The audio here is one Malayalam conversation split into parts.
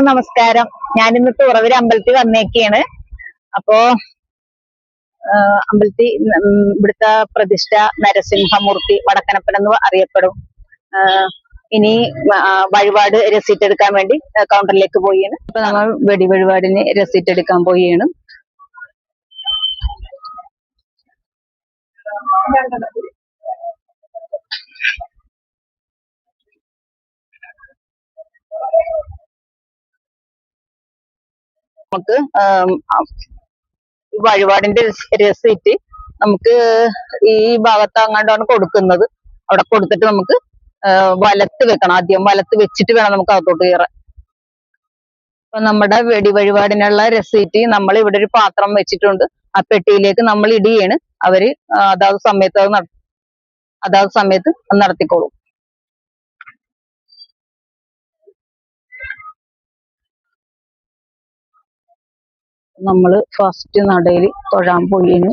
എല്ലാവർക്കും നമസ്കാരം. ഞാനിന്ന് തുറവൂർ അമ്പലത്തിൽ വന്നേക്കാണ്. അപ്പോ അമ്പലത്തിൽ ഇവിടുത്തെ പ്രതിഷ്ഠ നരസിംഹമൂർത്തി വടക്കനപ്പൻ എന്ന് അറിയപ്പെടും. ഇനി വഴിപാട് രസീറ്റ് എടുക്കാൻ വേണ്ടി കൗണ്ടറിലേക്ക് പോയാണ്. അപ്പൊ നമ്മൾ വഴിപാടിന് രസീറ്റ് എടുക്കാൻ പോയാണ്. നമുക്ക് വഴിപാടിന്റെ രസീറ്റ് നമുക്ക് ഈ ഭാഗത്ത് അങ്ങാണ്ടാണ് കൊടുക്കുന്നത്. അവിടെ കൊടുത്തിട്ട് നമുക്ക് വലത്ത് വെക്കണം. ആദ്യം വലത്ത് വെച്ചിട്ട് വേണം നമുക്ക് അകത്തോട്ട് കയറാൻ. അപ്പൊ നമ്മുടെ വഴിപാടിനുള്ള രസീറ്റ് നമ്മൾ ഇവിടെ ഒരു പാത്രം വെച്ചിട്ടുണ്ട്. ആ പെട്ടിയിലേക്ക് നമ്മൾ ഇടുകയാണ്. അവര് അതാത് സമയത്ത് നടത്തിക്കോളും. നമ്മള് ഫസ്റ്റ് നടയിൽ തൊഴാൻ പോയിന്.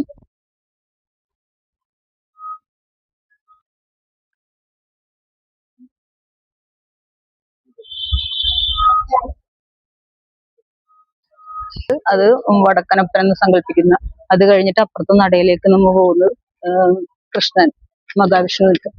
അത് വടക്കനപ്പൻ എന്ന് സങ്കല്പിക്കുന്ന. അത് കഴിഞ്ഞിട്ട് അപ്പുറത്തെ നടയിലേക്ക് നമ്മൾ പോകുന്നത് കൃഷ്ണൻ മഹാവിഷ്ണു നിൽക്കും.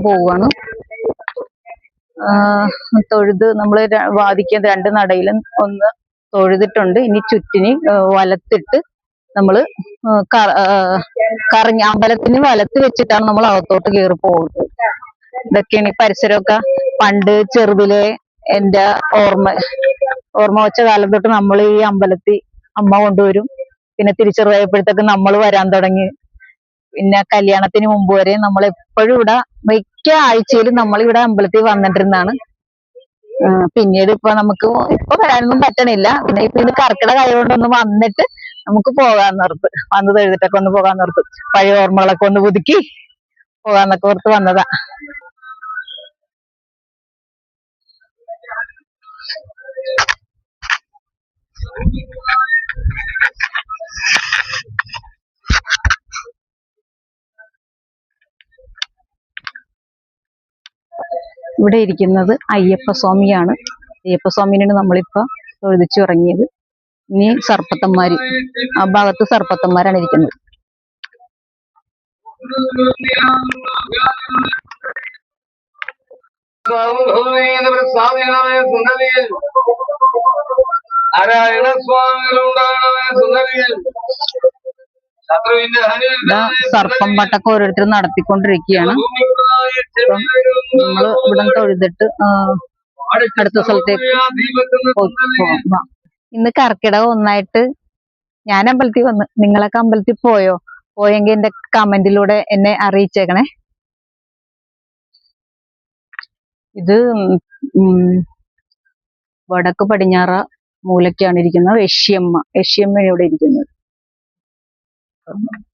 പോവാണ്. തൊഴുത് നമ്മള് വാദിക്കാൻ രണ്ട് നടയിലും ഒന്ന് തൊഴുതിട്ടുണ്ട്. ഇനി ചുറ്റിന് വലത്തിട്ട് നമ്മള് കറങ്ങി അമ്പലത്തിന് വലത്ത് വെച്ചിട്ടാണ് നമ്മൾ അകത്തോട്ട് കയറി പോകുന്നത്. ഇതൊക്കെയാണ് ഈ പരിസരമൊക്കെ. പണ്ട് ചെറുതിലെ എന്റെ ഓർമ്മ വെച്ച കാലം തൊട്ട് നമ്മൾ ഈ അമ്പലത്തിൽ അമ്മ കൊണ്ടുവരും. പിന്നെ തിരിച്ചറിയപ്പോഴത്തേക്ക് നമ്മൾ വരാൻ തുടങ്ങി. പിന്നെ കല്യാണത്തിന് മുമ്പ് വരെ നമ്മൾ എപ്പോഴും ഇവിടെ മിക്ക ആഴ്ചയിലും നമ്മൾ ഇവിടെ അമ്പലത്തിൽ വന്നിട്ടിരുന്നാണ്. പിന്നീട് ഇപ്പൊ വരാനൊന്നും പറ്റണില്ല. പിന്നെ ഇപ്പൊ ഇത് കർക്കിടക ആയതുകൊണ്ടൊന്ന് വന്നിട്ട് നമുക്ക് പോകാൻ നിർത്ത്. വന്ന് തൊഴുതിട്ടൊക്കെ ഒന്ന് പോകാൻ നിർത്ത്. പഴയ ഓർമ്മകളൊക്കെ ഒന്ന് പുതുക്കി പോകാന്നൊക്കെ ഓർത്ത് വന്നതാ. ഇവിടെ ഇരിക്കുന്നത് അയ്യപ്പസ്വാമിയാണ്. അയ്യപ്പസ്വാമിനാണ് നമ്മളിപ്പോ തൊഴുതിച്ചു ഇറങ്ങിയത്. ഇനി സർപ്പത്തന്മാര്, ആ ഭാഗത്ത് സർപ്പത്തന്മാരാണ് ഇരിക്കുന്നത്. സർപ്പം പട്ടൊക്കെ ഓരോരുത്തർ നടത്തിക്കൊണ്ടിരിക്കുകയാണ്. അപ്പം നമ്മള് ഇവിടെ തൊഴുതിട്ട് അടുത്ത സ്ഥലത്തേക്ക് പോകാം. ഇന്ന് കർക്കിടകം 1 ഞാൻ അമ്പലത്തിൽ വന്ന്. നിങ്ങളൊക്കെ അമ്പലത്തിൽ പോയെങ്കിൽ എന്റെ കമന്റിലൂടെ എന്നെ അറിയിച്ചേക്കണേ. ഇത് വടക്ക് പടിഞ്ഞാറ മൂലക്കാണ് ഇരിക്കുന്നത് യക്ഷിയമ്മ ഇവിടെ ഇരിക്കുന്നത്.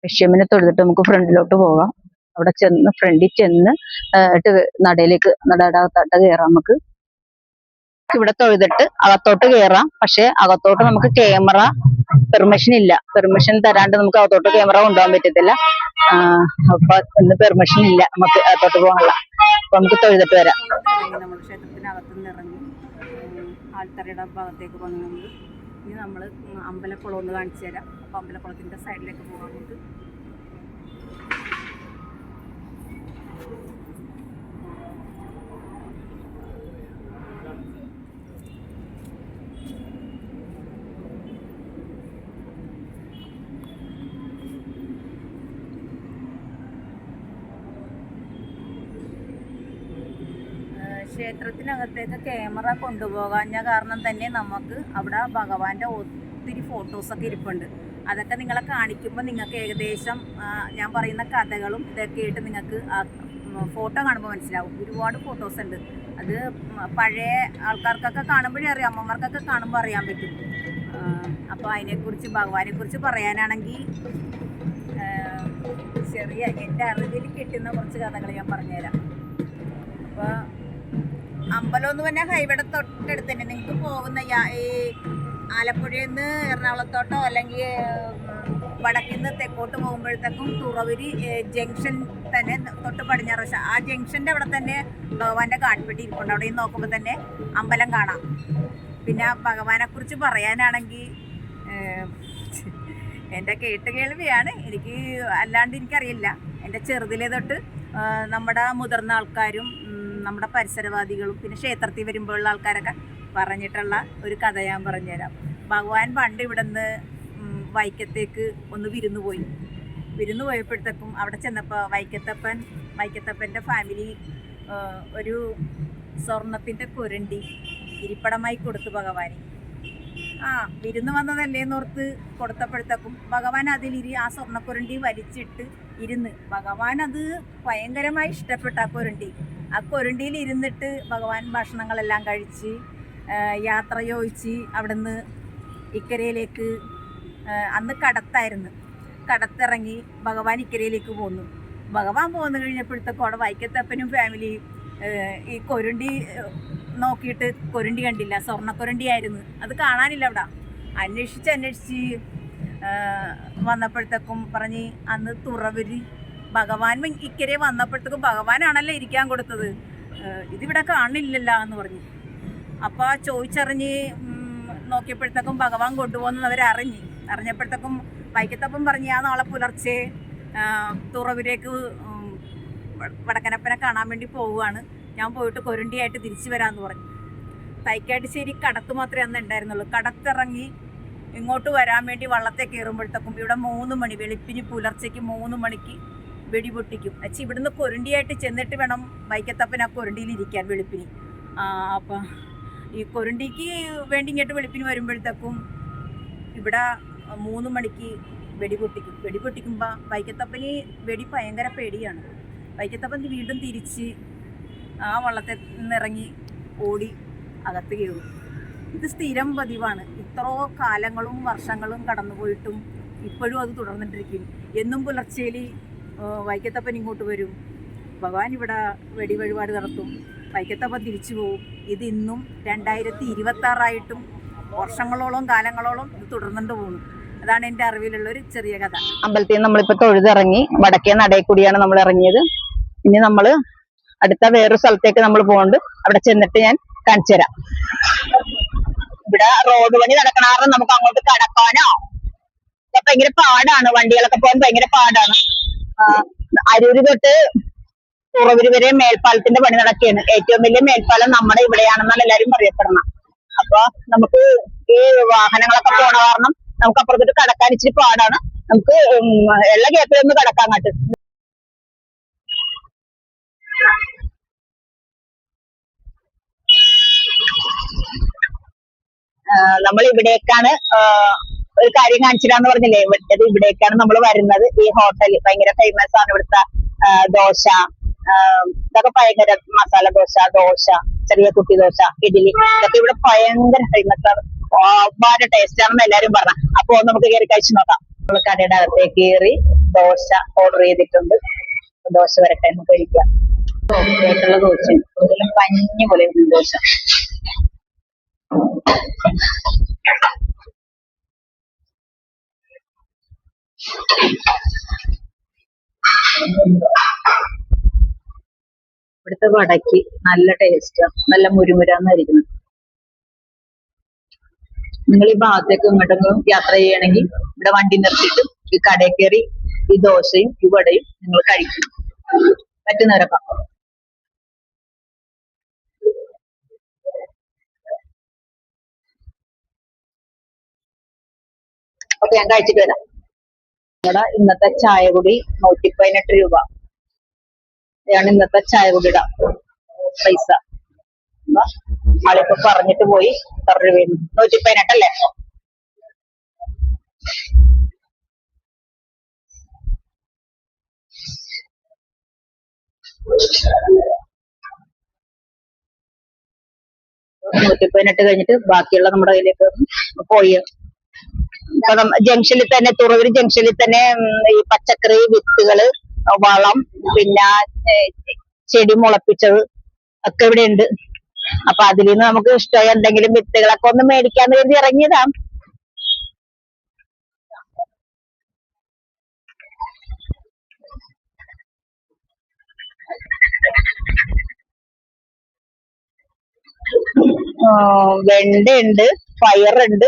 യക്ഷിയമ്മനെ തൊഴുതിട്ട് നമുക്ക് ഫ്രണ്ടിലോട്ട് പോകാം. അവിടെ ഫ്രണ്ടിൽ ചെന്ന് നടയിലേക്ക് നടത്തട്ട് കയറാം. നമുക്ക് ഇവിടെ തൊഴുതിട്ട് അകത്തോട്ട് കയറാം. പക്ഷെ അകത്തോട്ട് നമുക്ക് ക്യാമറ പെർമിഷൻ ഇല്ല. പെർമിഷൻ തരാണ്ട് നമുക്ക് അകത്തോട്ട് ക്യാമറ കൊണ്ടുപോകാൻ പറ്റത്തില്ല. അപ്പൊ ഇന്ന് പെർമിഷൻ ഇല്ല നമുക്ക് അകത്തോട്ട് പോകാനുള്ള. അപ്പൊ നമുക്ക് തൊഴുതിട്ട് വരാം. നമ്മൾ ക്ഷേത്രത്തിനകത്തുനിന്ന് ഇറങ്ങി ആൾത്തറയുടെ ഭാഗത്തേക്ക് പോകുന്നത്. ഇനി നമ്മൾ അമ്പലക്കുളം ഒന്ന് കാണിച്ചു തരാം. അപ്പൊ അമ്പലക്കുളത്തിന്റെ സൈഡിലേക്ക് പോകാൻ നമുക്ക്. ക്ഷേത്രത്തിനകത്തേക്ക് ക്യാമറ കൊണ്ടുപോകാഞ്ഞ കാരണം തന്നെ നമുക്ക് അവിടെ ഭഗവാന്റെ ഒത്തിരി ഫോട്ടോസൊക്കെ ഇരിപ്പുണ്ട്. അതൊക്കെ നിങ്ങളെ കാണിക്കുമ്പോൾ നിങ്ങൾക്ക് ഏകദേശം ഞാൻ പറയുന്ന കഥകളും ഇതൊക്കെ ആയിട്ട് നിങ്ങൾക്ക് ഫോട്ടോ കാണുമ്പോൾ മനസ്സിലാവും. ഒരുപാട് ഫോട്ടോസ് ഉണ്ട്. അത് പഴയ ആൾക്കാർക്കൊക്കെ കാണുമ്പോഴേ അറിയാം, അമ്മമാർക്കൊക്കെ കാണുമ്പോൾ അറിയാൻ പറ്റും. അപ്പോൾ അതിനെക്കുറിച്ച് ഭഗവാനെക്കുറിച്ച് പറയാനാണെങ്കിൽ ചെറിയ എൻ്റെ അറിവിൽ കിട്ടുന്ന കുറച്ച് കഥകൾ ഞാൻ പറഞ്ഞുതരാം. അപ്പോൾ അമ്പലം എന്ന് പറഞ്ഞാൽ ഹൈവേയുടെ തൊട്ടടുത്ത് തന്നെ. നിങ്ങൾക്ക് പോകുന്ന ഈ ആലപ്പുഴയിൽ നിന്ന് എറണാകുളത്തോട്ടോ അല്ലെങ്കിൽ വടക്കിന്ന് തെക്കോട്ട് പോകുമ്പോഴത്തേക്കും തുറവൂര് ജംഗ്ഷൻ തന്നെ തൊട്ട് പടിഞ്ഞാറ് വശം, ആ ജംഗ്ഷൻ്റെ അവിടെ തന്നെ ഭഗവാന്റെ കാൺപെട്ടി ഇരിപ്പുണ്ട്. അവിടെ നിന്ന് നോക്കുമ്പോൾ തന്നെ അമ്പലം കാണാം. പിന്നെ ഭഗവാനെക്കുറിച്ച് പറയാനാണെങ്കിൽ എൻ്റെ കേൾവിയാണ്, എനിക്ക് അല്ലാണ്ട് എനിക്കറിയില്ല. എൻ്റെ ചെറുതിലെ തൊട്ട് നമ്മുടെ മുതിർന്ന ആൾക്കാരും നമ്മുടെ പരിസരവാദികളും പിന്നെ ക്ഷേത്രത്തിൽ വരുമ്പോഴുള്ള ആൾക്കാരൊക്കെ പറഞ്ഞിട്ടുള്ള ഒരു കഥ ഞാൻ പറഞ്ഞുതരാം. ഭഗവാൻ പണ്ട് ഇവിടെ നിന്ന് വൈക്കത്തേക്ക് ഒന്ന് വിരുന്ന് പോയപ്പോഴത്തേക്കും അവിടെ ചെന്നപ്പോൾ വൈക്കത്തപ്പൻ്റെ ഫാമിലി ഒരു സ്വർണത്തിൻ്റെ കുരണ്ടി ഇരിപ്പടമായി കൊടുത്തു ഭഗവാന്. വിരുന്ന് വന്നതല്ലേന്നോർത്ത് കൊടുത്തപ്പോഴത്തേക്കും ഭഗവാൻ ആ സ്വർണ്ണക്കുരണ്ടി വലിച്ചിട്ട് ഇരുന്ന്. ഭഗവാൻ അത് ഭയങ്കരമായി ഇഷ്ടപ്പെട്ട ആ കുരണ്ടിയിൽ ഇരുന്നിട്ട് ഭഗവാൻ ഭക്ഷണങ്ങളെല്ലാം കഴിച്ച് യാത്ര ചോദിച്ച് അവിടുന്ന് ഇക്കരയിലേക്ക്, അന്ന് കടത്തിറങ്ങി ഭഗവാൻ ഇക്കരയിലേക്ക് പോന്നു. ഭഗവാൻ പോന്നു കഴിഞ്ഞപ്പോഴത്തേക്കും അവിടെ വൈക്കത്തപ്പനും ഫാമിലിയും ഈ കുരണ്ടി നോക്കിയിട്ട് കുരണ്ടി കണ്ടില്ല, സ്വർണ്ണക്കുരണ്ടിയായിരുന്നു. അത് കാണാനില്ല. അവിടെ അന്വേഷിച്ച് വന്നപ്പോഴത്തേക്കും പറഞ്ഞ് അന്ന് തുറവൂര് ഭഗവാൻ ഇക്കരെ വന്നപ്പോഴത്തേക്കും ഭഗവാനാണല്ലോ ഇരിക്കാൻ കൊടുത്തത്, ഇതിവിടെ കാണില്ലല്ലോ എന്ന് പറഞ്ഞു. അപ്പോൾ ചോദിച്ചറിഞ്ഞ് നോക്കിയപ്പോഴത്തേക്കും ഭഗവാൻ കൊണ്ടുപോകുന്നത് അറിഞ്ഞപ്പോഴത്തേക്കും വൈക്കത്തപ്പം പറഞ്ഞ് നാളെ പുലർച്ചെ തുറവൂരേക്ക് വടക്കനപ്പനെ കാണാൻ വേണ്ടി പോവുകയാണ്, ഞാൻ പോയിട്ട് കൊരണ്ടിയായിട്ട് തിരിച്ചു വരാമെന്ന് പറഞ്ഞു. തൈക്കാട്ടുശ്ശേരി കടത്ത് മാത്രമേ അന്ന് ഉണ്ടായിരുന്നുള്ളൂ. കടത്തിറങ്ങി ഇങ്ങോട്ട് വരാൻ വേണ്ടി വള്ളത്തെ കയറുമ്പോഴത്തേക്കും ഇവിടെ 3 മണി, വെളുപ്പിന് പുലർച്ചയ്ക്ക് 3 മണിക്ക് വെടി പൊട്ടിക്കും. അച്ഛൻ ഇവിടുന്ന് കൊരണ്ടിയായിട്ട് ചെന്നിട്ട് വേണം വൈക്കത്തപ്പൻ ആ കൊരണ്ടിയിലിരിക്കാൻ വെളുപ്പിന്. അപ്പം ഈ കൊരണ്ടിക്ക് വേണ്ടി ഇങ്ങോട്ട് വെളുപ്പിന് വരുമ്പോഴത്തേക്കും ഇവിടെ 3 മണിക്ക് വെടി പൊട്ടിക്കുമ്പോൾ വൈക്കത്തപ്പന് വെടി ഭയങ്കര പേടിയാണ്. വൈക്കത്തപ്പൻ വീണ്ടും തിരിച്ച് ആ വള്ളത്തിൽ നിന്നിറങ്ങി ഓടി അകത്ത് കയറും. ഇത് സ്ഥിരം പതിവാണ്. ഇത്രയോ കാലങ്ങളും വർഷങ്ങളും കടന്നുപോയിട്ടും ഇപ്പോഴും അത് തുടർന്നിട്ടിരിക്കും. എന്നും പുലർച്ചയിൽ വൈക്കത്തപ്പൻ ഇങ്ങോട്ട് വരും, ഭഗവാൻ ഇവിടെ വെടി വഴിപാട് നടത്തും, വൈക്കത്തപ്പൻ തിരിച്ചു പോകും. ഇത് ഇന്നും 2026 വർഷങ്ങളോളം കാലങ്ങളോളം ഇത് തുടർന്നുകൊണ്ട് പോകുന്നു. അതാണ് എൻ്റെ അറിവിലുള്ള ഒരു ചെറിയ കഥ. അമ്പലത്തിൽ നിന്ന് നമ്മളിപ്പോ തൊഴുതിറങ്ങി വടക്കേ നടയിൽ കൂടിയാണ് നമ്മൾ ഇറങ്ങിയത്. ഇനി നമ്മള് അടുത്ത വേറൊരു സ്ഥലത്തേക്ക് നമ്മൾ പോകുന്നുണ്ട്. അവിടെ ചെന്നിട്ട് ഞാൻ കാണിച്ചു തരാം. ഇവിടെ റോഡ് പണി നടക്കണ കാരണം നമുക്ക് അങ്ങോട്ട് കടക്കാനോ ഭയങ്കര പാടാണ്, വണ്ടികളൊക്കെ പോകാൻ ഭയങ്കര പാടാണ്. അരൂര് തൊട്ട് തുറവൂര് വരെ മേൽപ്പാലത്തിന്റെ പണി നടക്കുകയാണ്. ഏറ്റവും വലിയ മേൽപ്പാലം നമ്മുടെ ഇവിടെയാണെന്നാണ് എല്ലാരും പറയപ്പെടണം. അപ്പൊ നമുക്ക് ഈ വാഹനങ്ങളൊക്കെ പോണ കാരണം നമുക്ക് അപ്പുറത്തോട്ട് കടക്കാൻ ഇച്ചിരി പാടാണ്. നമുക്ക് എല്ലാ ഗ്യാപ്പിലൊന്ന് കടക്കാൻ കാട്ട്. നമ്മൾ ഇവിടേക്കാണ് ഒരു കാര്യം കാണിച്ചിട്ടാന്ന് പറഞ്ഞില്ലേ, ഇവിടേക്കാണ് നമ്മൾ വരുന്നത്. ഈ ഹോട്ടൽ ഭയങ്കര ഫേമസ് ആണ്. ഇവിടുത്തെ ദോശ ഇതൊക്കെ ഭയങ്കര, മസാല ദോശ, ചെറിയ കുട്ടി ദോശ, ഇഡ്ഡലി ഇതൊക്കെ ഇവിടെ ഭയങ്കര ഫേമസ് ആണ്. ഒരുപാട് ടേസ്റ്റ് ആണെന്ന് എല്ലാരും പറഞ്ഞ. അപ്പൊ നമുക്ക് കയറി കഴിച്ചു നോക്കാം. നമ്മൾ കടയുടെ അകത്തേക്ക് കയറി ദോശ ഓർഡർ ചെയ്തിട്ടുണ്ട്. ദോശ വരട്ടെ, നമുക്ക് കഴിക്കാം. സോഫ്റ്റായിട്ടുള്ള ദോശയും പഞ്ഞി പോലെ ദോശ. ഇവിടുത്തെ വടക്ക് നല്ല ടേസ്റ്റ്, നല്ല മുരുമുരാന്നായിരിക്കുന്നത്. നിങ്ങൾ ഈ ഭാഗത്തേക്ക് ഇങ്ങോട്ടൊന്നും യാത്ര ചെയ്യണമെങ്കിൽ ഇവിടെ വണ്ടി നിർത്തിയിട്ട് ഈ കടയിൽ കയറി ഈ ദോശയും ഈ വടയും നിങ്ങൾ കഴിക്കും. പറ്റുന്നവരൊക്കെ അപ്പൊ ഞാൻ കഴിച്ചിട്ട് വരാം. ഇവിടെ ഇന്നത്തെ ചായ കുടി 118 രൂപ. ഇതാണ് ഇന്നത്തെ ചായ കുടിയുടെ പൈസ. ആളിപ്പോ പറഞ്ഞിട്ട് പോയി എത്ര രൂപ? 118 അല്ലേ? 118 കഴിഞ്ഞിട്ട് ബാക്കിയുള്ള നമ്മുടെ കയ്യിലേക്ക് പോയി. ഇപ്പൊ ജംഗ്ഷനിൽ തന്നെ, തുറവൂർ ജംഗ്ഷനിൽ തന്നെ ഈ പച്ചക്കറി വിത്തുകള്, വളം, പിന്നെ ചെടി മുളപ്പിച്ചത് ഒക്കെ ഇവിടെ ഉണ്ട്. അപ്പൊ അതിൽ നിന്ന് നമുക്ക് ഇഷ്ടമായ എന്തെങ്കിലും വിത്തുകളൊക്കെ ഒന്ന് മേടിക്കാന്ന് കരുതി ഇറങ്ങിയതാണ്. വെണ്ടയുണ്ട്, പയറുണ്ട്.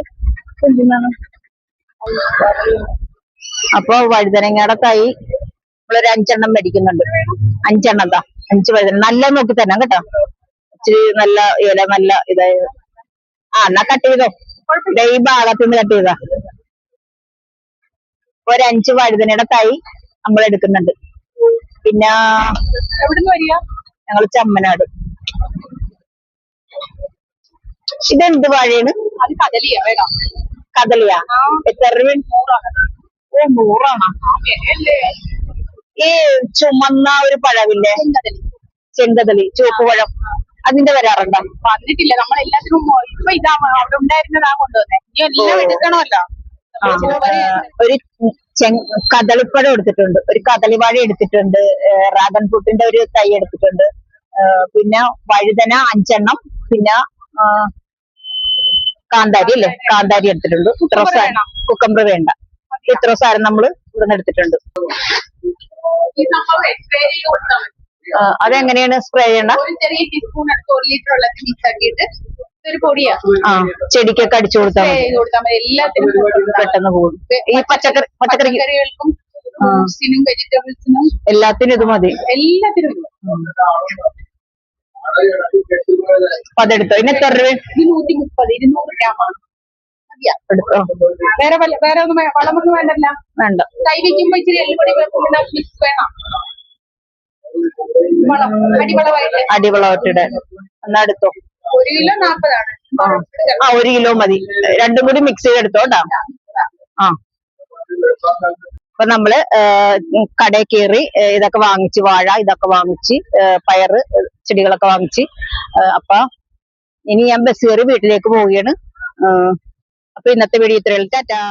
എന്തിനാണ് അപ്പൊ വഴുതനങ്ങയുടെ തൈ നമ്മളൊരു 5 എണ്ണം മേടിക്കുന്നുണ്ട്. 5 എണ്ണം 5 വഴുതന നല്ല നോക്കി തന്നെ കേട്ടോ. ഇച്ചിരി നല്ല ഇല, നല്ല ഇതായത്. എന്നാ കട്ട് ചെയ്തോ, ഈ ഭാഗത്ത് നിന്ന് കട്ട് ചെയ്താ. ഒരു 5 വഴുതനയുടെ തൈ നമ്മൾ എടുക്കുന്നുണ്ട്. പിന്നെ എവിടുന്ന് വരിക? ഞങ്ങൾ ചമ്മനാട്. ഇതെന്ത് വാഴയാണ്? അത് കദളിയാ. കദളിയാ? എത്ര രൂപ? 100 ഈ ചുമന്ന ഒരു പഴമില്ലേ, ചെങ്കദളി, ചുവപ്പ് പഴം, അതിന്റെ വരാറുണ്ടോ? വന്നിട്ടില്ല. നമ്മളെല്ലാത്തിനും ഇപ്പൊ ഇതാ അവിടെ ഉണ്ടായിരുന്നതാ കൊണ്ടുവന്നേ. ഇനി എല്ലാം എടുക്കണമല്ലോ. ഒരു കദളിപ്പഴം എടുത്തിട്ടുണ്ട്, ഒരു കദളിവാഴ എടുത്തിട്ടുണ്ട്, ഡ്രാഗൺ ഫ്രൂട്ടിന്റെ ഒരു തൈ എടുത്തിട്ടുണ്ട്, പിന്നെ വഴുതന 5 എണ്ണം, പിന്നെ കാന്താരി അല്ലേ, കാന്താരി എടുത്തിട്ടുണ്ട്. ഇത്ര സാധനം, കുക്കമ്പർ വേണ്ട, ഇത്ര സാധനം നമ്മള് ഇവിടുന്ന് എടുത്തിട്ടുണ്ട്. അതെങ്ങനെയാണ് സ്പ്രേ ചെയ്യണ്ട? ചെറിയ ടീസ്പൂൺ എടുത്ത് 1 ലിറ്റർ വെള്ളത്തിൽ മിക്സ് ആക്കിയിട്ട് ഒരു പൊടിയാ ചെടിക്കൊക്കെ അടിച്ചു കൊടുത്താൽ എല്ലാത്തിനും പെട്ടെന്ന് പോകും. ഈ പച്ചക്കറികൾക്കും ഫ്രൂട്ട്സിനും വെജിറ്റബിൾസിനും എല്ലാത്തിനും ഇത് മതി. എല്ലാത്തിനും അതെടുത്തോ. ഇതിന് എത്ര രൂപ? 130, 200 ഗ്രാമാണ്. എടുത്തോ. വേറെ ഒന്നും വളമൊന്നും വേണ്ടല്ല. വേണ്ട. കൈ വയ്ക്കുമ്പോ ഇച്ചിരി എല്ലുപൊടി മിക്സ് വേണം. അടിവളമായിട്ടിടെ. എന്നാ എടുത്തോ. 1 കിലോ 40 ആണ്. 1 കിലോ മതി. രണ്ടും കൂടി മിക്സ് ചെയ്തെടുത്തോ കേട്ടോ. അപ്പൊ നമ്മള് കടയിൽ കയറി ഇതൊക്കെ വാങ്ങിച്ച്, വാഴ ഇതൊക്കെ വാങ്ങിച്ച്, പയറ് ചെടികളൊക്കെ വാങ്ങിച്ച്, അപ്പൊ ഇനി ഞാൻ ബസ് കയറി വീട്ടിലേക്ക് പോവുകയാണ്. അപ്പൊ ഇന്നത്തെ വീഡിയോ ഇത്രയുള്ളൂ. ടാറ്റാ.